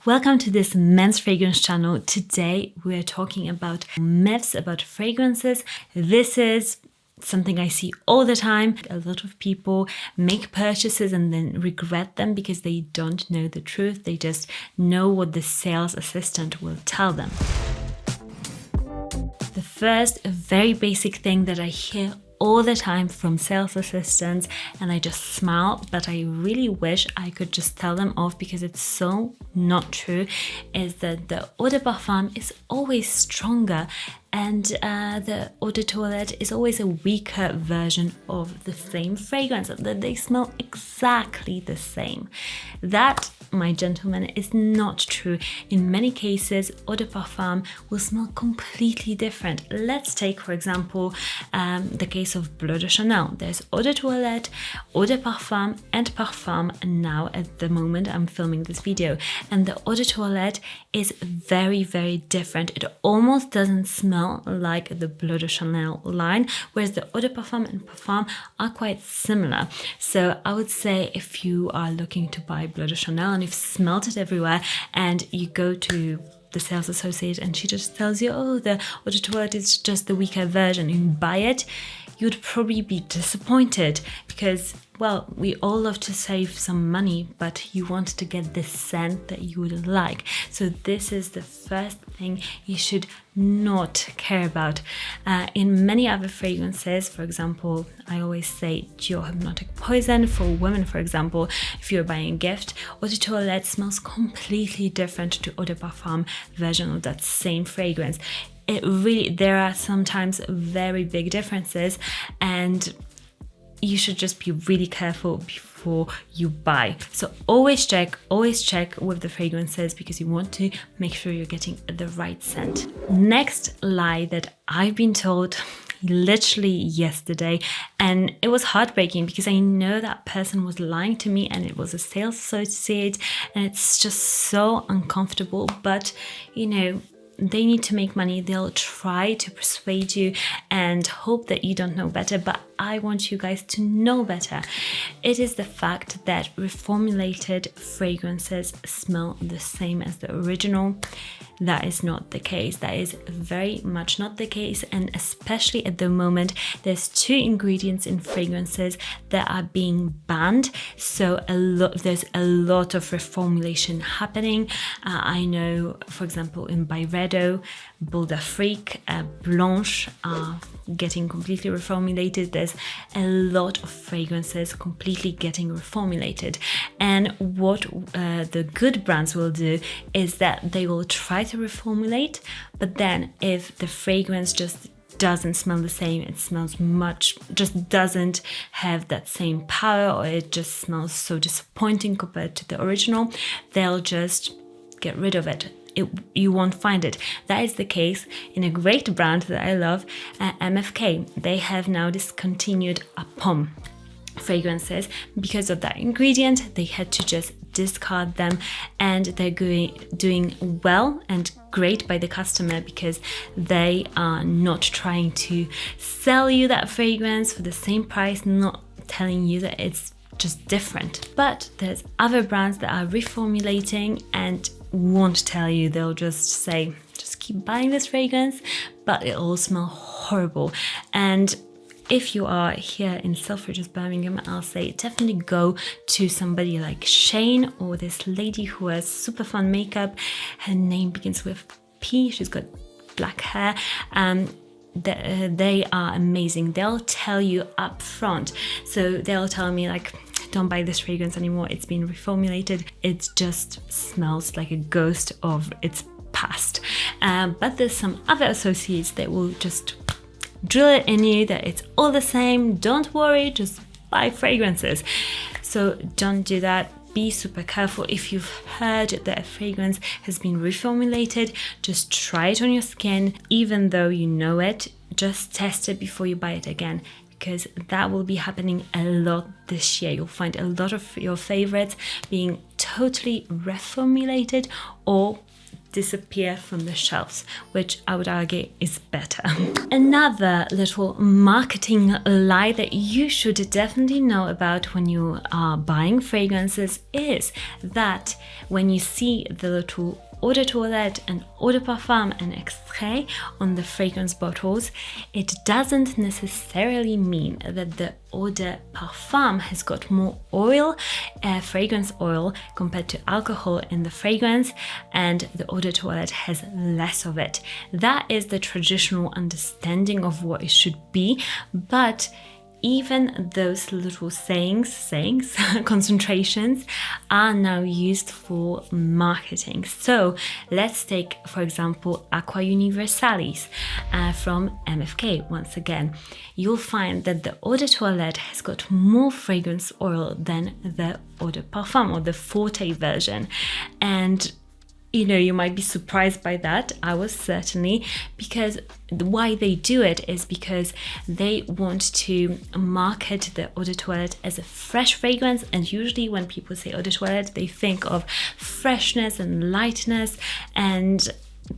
Welcome to this men's fragrance channel. Today we're talking about myths about fragrances. This is something I see all the time. A lot of people make purchases and then regret them because they don't know the truth. They just know what the sales assistant will tell them. The first very basic thing that I hear all the time from sales assistants, and I just smile, but I really wish I could just tell them off because it's so not true, is that the eau de parfum is always stronger and the eau de toilette is always a weaker version of the same fragrance, that they smell exactly the same. That, my gentlemen, is not true. In many cases, eau de parfum will smell completely different. Let's take, for example, the case of Bleu de Chanel. There's eau de toilette, eau de parfum, and parfum now at the moment I'm filming this video. And the eau de toilette is very, very different. It almost doesn't smell like the Bleu de Chanel line, whereas the eau de parfum and parfum are quite similar. So I would say if you are looking to buy Bleu de Chanel and you've smelled it everywhere and you go to the sales associate and she just tells you, oh, the eau de toilette is just the weaker version, and you buy it, you'd probably be disappointed because, well, we all love to save some money, but you want to get the scent that you would like. So this is the first thing you should not care about. In many other fragrances, for example, I always say Dior Hypnotic Poison for women, for example, if you're buying a gift, eau de toilette smells completely different to eau de parfum version of that same fragrance. There are sometimes very big differences, and you should just be really careful before you buy. So always check with the fragrances because you want to make sure you're getting the right scent. Next lie that I've been told literally yesterday, and it was heartbreaking because I know that person was lying to me and it was a sales associate, and it's just so uncomfortable, but you know, they need to make money. They'll try to persuade you and hope that you don't know better, but I want you guys to know better. It is the fact that reformulated fragrances smell the same as the original. That is not the case. That is very much not the case, and especially at the moment, there's 2 ingredients in fragrances that are being banned. So there's a lot of reformulation happening. I know, for example, in Byredo, Boule d'Afrique, Blanche are getting completely reformulated. There's a lot of fragrances completely getting reformulated, and what the good brands will do is that they will try to reformulate, but then if the fragrance just doesn't smell the same, it smells just doesn't have that same power, or it just smells so disappointing compared to the original, they'll just get rid of it. You won't find it. That is the case in a great brand that I love, MFK. They have now discontinued a pomme fragrances because of that ingredient. They had to just discard them, and they're doing well and great by the customer because they are not trying to sell you that fragrance for the same price, not telling you that it's just different. But there's other brands that are reformulating and won't tell you. They'll just say, just keep buying this fragrance, but it'll smell horrible. And if you are here in Selfridges, Birmingham, I'll say definitely go to somebody like Shane or this lady who has super fun makeup. Her name begins with P. She's got black hair. They are amazing. They'll tell you up front. So they'll tell me like, don't buy this fragrance anymore. It's been reformulated. It just smells like a ghost of its past. But there's some other associates that will just drill it in you that it's all the same. Don't worry, just buy fragrances. So don't do that. Be super careful. If you've heard that a fragrance has been reformulated, just try it on your skin. Even though you know it, just test it before you buy it again, because that will be happening a lot this year. You'll find a lot of your favorites being totally reformulated or disappear from the shelves, which I would argue is better. Another little marketing lie that you should definitely know about when you are buying fragrances is that when you see the little eau de toilette and eau de parfum and extrait on the fragrance bottles, it doesn't necessarily mean that the eau de parfum has got more oil, fragrance oil, compared to alcohol in the fragrance, and the eau de toilette has less of it. That is the traditional understanding of what it should be, but even those little sayings, concentrations are now used for marketing. So let's take, for example, Aqua Universalis from MFK. Once again, you'll find that the eau de toilette has got more fragrance oil than the eau de parfum or the Forte version. And you know, you might be surprised by that. I was certainly, because why they do it is because they want to market the eau de toilette as a fresh fragrance. And usually when people say eau de toilette, they think of freshness and lightness, and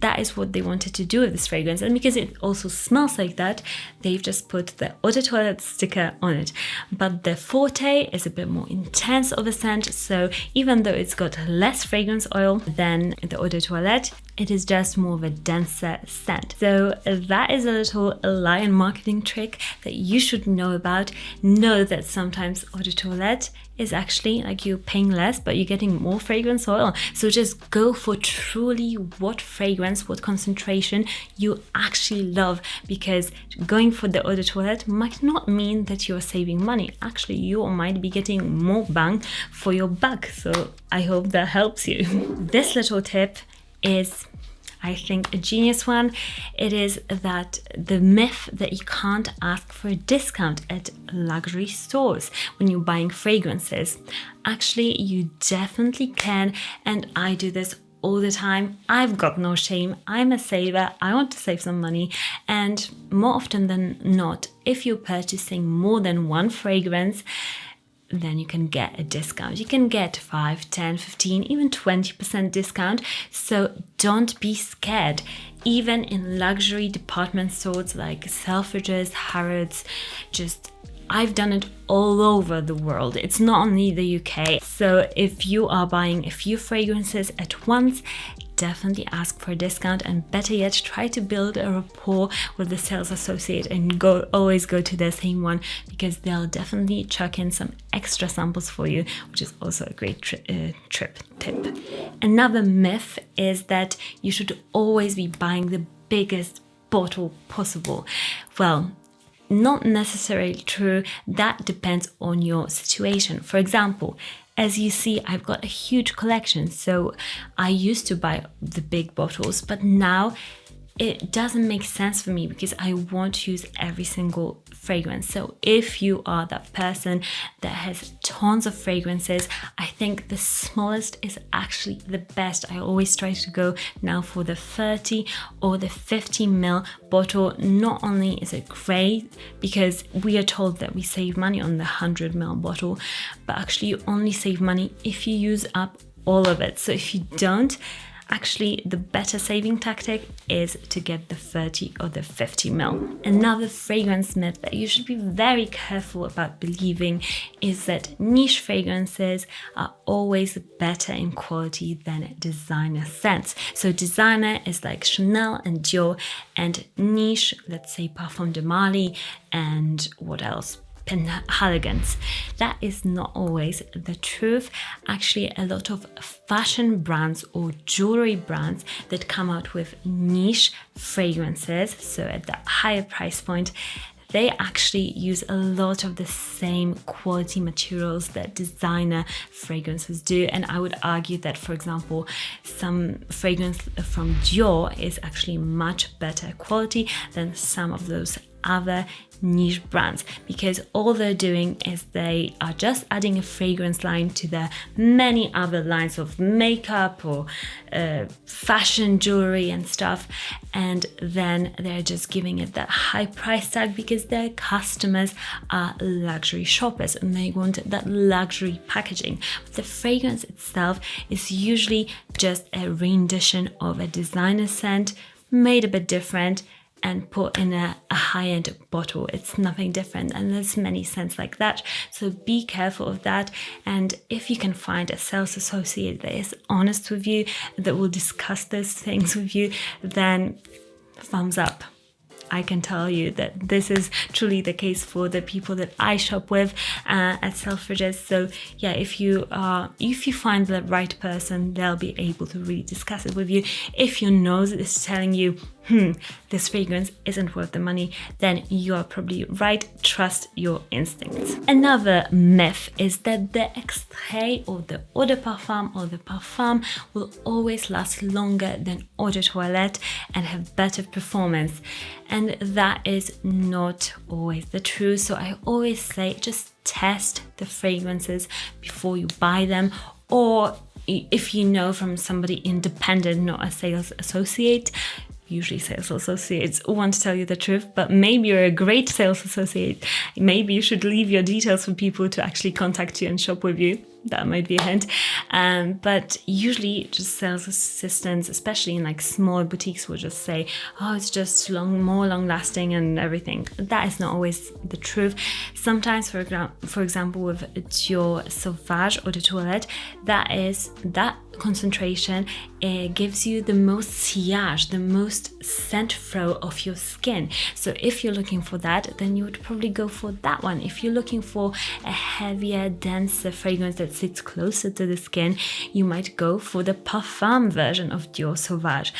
that is what they wanted to do with this fragrance. And because it also smells like that, they've just put the eau de toilette sticker on it. But the Forte is a bit more intense of a scent, so even though it's got less fragrance oil than the eau de toilette, it is just more of a denser scent. So that is a little lie and marketing trick that you should know about. Know that sometimes eau de toilette is actually like you're paying less, but you're getting more fragrance oil. So just go for truly what fragrance, what concentration you actually love, because going for the eau de toilette might not mean that you're saving money. Actually, you might be getting more bang for your buck. So I hope that helps you. This little tip is, I think, a genius one. It is that the myth that you can't ask for a discount at luxury stores when you're buying fragrances. Actually, you definitely can, and I do this all the time. I've got no shame. I'm a saver. I want to save some money, and more often than not, if you're purchasing more than one fragrance, then you can get a discount. You can get 5, 10, 15, even 20% discount. So don't be scared. Even in luxury department stores like Selfridges, Harrods, I've done it all over the world. It's not only the UK. So if you are buying a few fragrances at once, definitely ask for a discount, and better yet, try to build a rapport with the sales associate and always go to the same one, because they'll definitely chuck in some extra samples for you, which is also a great tip. Another myth is that you should always be buying the biggest bottle possible. Well, not necessarily true. That depends on your situation. For example, as you see, I've got a huge collection, so I used to buy the big bottles, but now it doesn't make sense for me because I want to use every single fragrance. So if you are that person that has tons of fragrances, I think the smallest is actually the best. I always try to go now for the 30 or the 50 ml bottle. Not only is it great because we are told that we save money on the 100 ml bottle, but actually you only save money if you use up all of it. So if you don't, actually, the better saving tactic is to get the 30 or the 50 ml. Another fragrance myth that you should be very careful about believing is that niche fragrances are always better in quality than designer scents. So designer is like Chanel and Dior, and niche, let's say Parfum de Marly and what else? Colognes. That is not always the truth. Actually, a lot of fashion brands or jewelry brands that come out with niche fragrances, so at the higher price point, they actually use a lot of the same quality materials that designer fragrances do. And I would argue that, for example, some fragrance from Dior is actually much better quality than some of those other niche brands, because all they're doing is they are just adding a fragrance line to their many other lines of makeup or fashion jewelry and stuff, and then they're just giving it that high price tag because their customers are luxury shoppers and they want that luxury packaging. But the fragrance itself is usually just a rendition of a designer scent made a bit different and put in a high-end bottle. It's nothing different, and there's many scents like that, so be careful of that. And if you can find a sales associate that is honest with you, that will discuss those things with you, then thumbs up. I can tell you that this is truly the case for the people that I shop with at Selfridges. So yeah, if you find the right person, they'll be able to really discuss it with you. If your nose is telling you, this fragrance isn't worth the money, then you're probably right. Trust your instincts. Another myth is that the extrait or the eau de parfum or the parfum will always last longer than eau de toilette and have better performance. And that is not always the truth. So I always say just test the fragrances before you buy them, or if you know from somebody independent, not a sales associate. Usually sales associates want to tell you the truth, but maybe you're a great sales associate. Maybe you should leave your details for people to actually contact you and shop with you. That might be a hint. But usually just sales assistants, especially in like small boutiques, will just say, oh, it's just more long lasting and everything. That is not always the truth. Sometimes, for example, with your Sauvage Eau de Toilette, that concentration gives you the most sillage, the most scent flow of your skin. So if you're looking for that, then you would probably go for that one. If you're looking for a heavier, denser fragrance that sits closer to the skin, you might go for the parfum version of Dior Sauvage.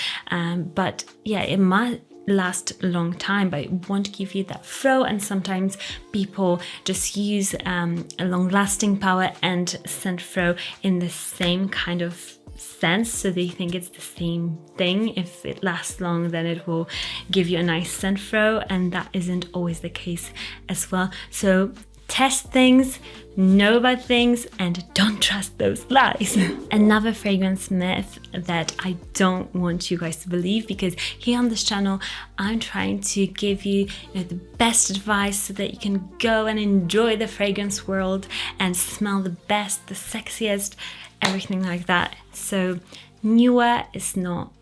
But yeah, it might last a long time, but it won't give you that flow. And sometimes people just use a long-lasting power and scent flow in the same kind of sense, so they think it's the same thing. If it lasts long, then it will give you a nice scent flow, and that isn't always the case as well. So test things, know about things, and don't trust those lies. Another fragrance myth that I don't want you guys to believe, because here on this channel I'm trying to give you, the best advice so that you can go and enjoy the fragrance world and smell the best, the sexiest, everything like that. So newer is not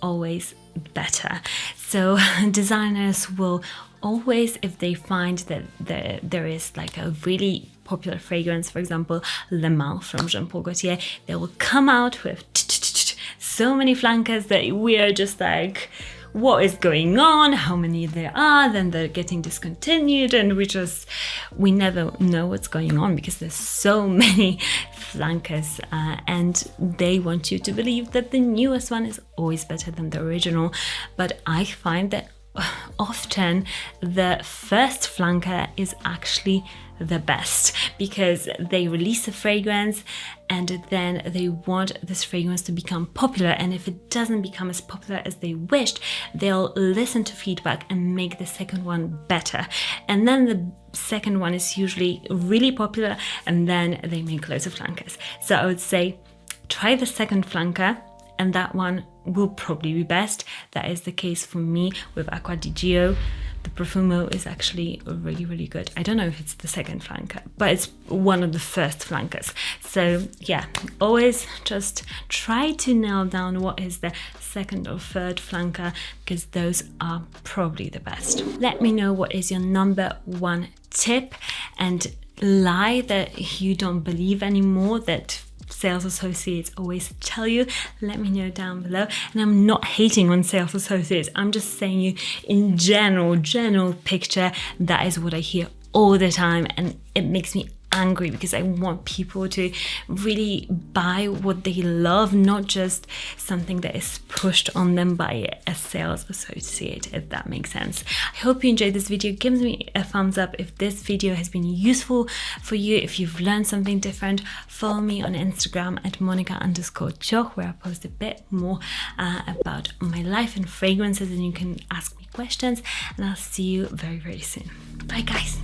always better. So designers will always, if they find that there is like a really popular fragrance, for example, Le Male from Jean Paul Gaultier, they will come out with so many flankers that we are just like, what is going on, how many there are, then they're getting discontinued, and we never know what's going on because there's so many flankers, and they want you to believe that the newest one is always better than the original. But I find that often the first flanker is actually the best, because they release a fragrance and then they want this fragrance to become popular, and if it doesn't become as popular as they wished, they'll listen to feedback and make the second one better, and then the second one is usually really popular, and then they make loads of flankers. So I would say try the second flanker, and that one will probably be best. That is the case for me with Acqua di Gio. The Profumo is actually really, really good. I don't know if it's the second flanker, but it's one of the first flankers. So yeah, always just try to nail down what is the second or third flanker, because those are probably the best. Let me know what is your number one tip and lie that you don't believe anymore, that sales associates always tell you. Let me know down below. And I'm not hating on sales associates, I'm just saying you in general picture, that is what I hear all the time, and it makes me angry because I want people to really buy what they love, not just something that is pushed on them by a sales associate, if that makes sense. I hope you enjoyed this video. Give me a thumbs up if this video has been useful for you, if you've learned something different. Follow me on Instagram at Monica_Joch, where I post a bit more about my life and fragrances, and you can ask me questions, and I'll see you very, very soon. Bye guys.